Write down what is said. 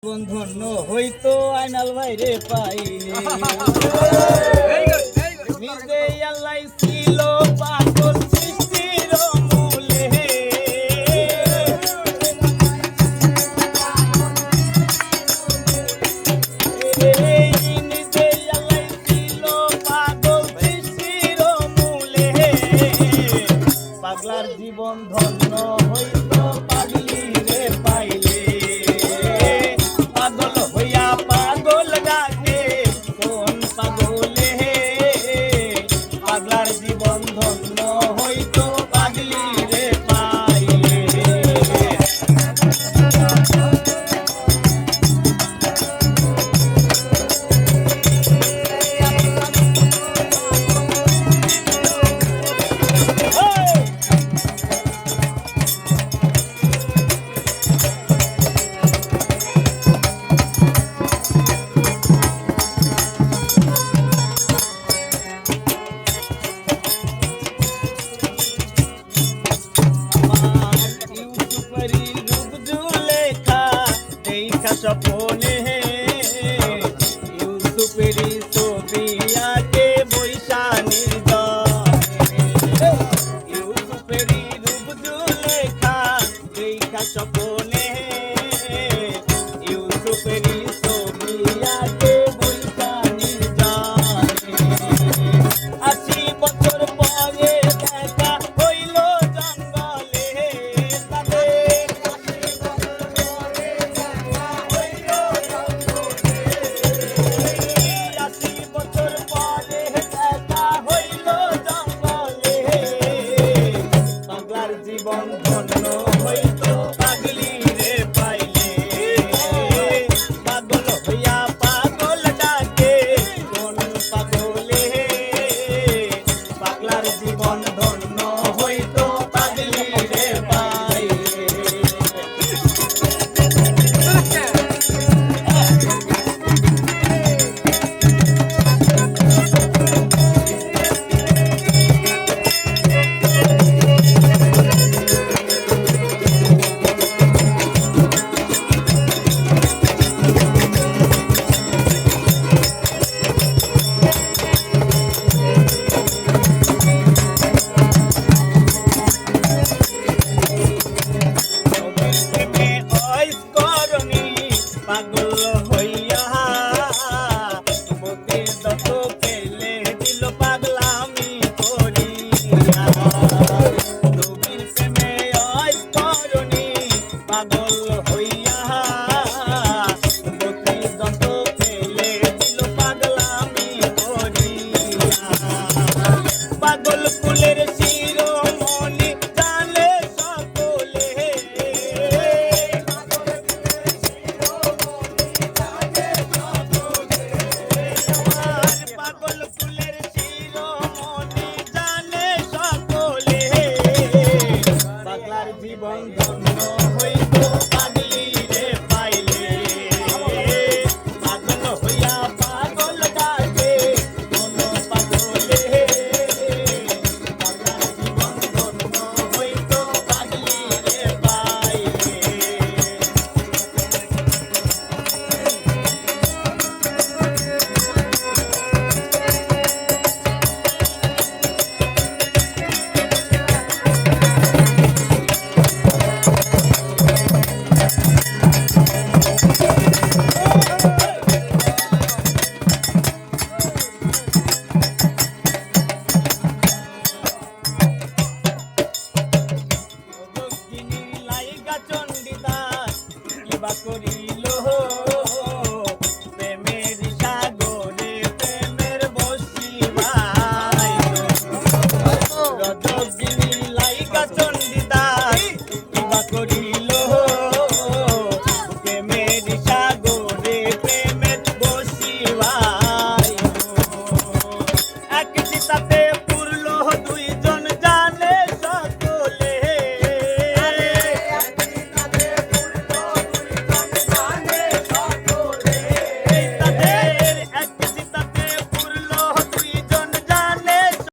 ধন্য হইতো আইনাল ভাইরে পাইলে নিজে আল্লাহ ছিল পাগল সৃষ্টির মূলে নিজে আল্লাহ ছিল পাগল সৃষ্টির মূলে পাগলার জীবন ধন্য হইতো পাগলি রে পাইলে জীবন ধন্য হইতো পাগলি রে পাইলে সপনে ইউসুফেরি ছবি আঁকে বৈশানীর দলে ইউসুফেরি রূপ জুলেখা দেখা সপনে ইউসুফেরি ছবি আঁকে বৈশানীর দলে 80 বছর পরে দেখা হইল জঙ্গলে জীবন ধন্য হইতো পাগলি রে পাইলে পাগল হইয়া পাগল ডাকে কোন পাগলে পাগলার জীবন ধন্য হইতো পাগলি রে পাইলে পাগল হইয়া বুকের দত পেলে দিল পাগলামি করিয়া নবীর প্রেমে আজ করনি পাগল হইয়া বুকের দত পেলে দিল পাগলামি করিয়া পাগল ফুলের শিরোমণি জানে সকলে জীবন ধন্য হইতো পাগলি রে পাইলে পাগল হইয়া পাগল ডাকে কোন পাগলে পাগলার জীবন ধন্য হইতো পাগলি রে পাইলে চন্ডিদাস কিবা করিল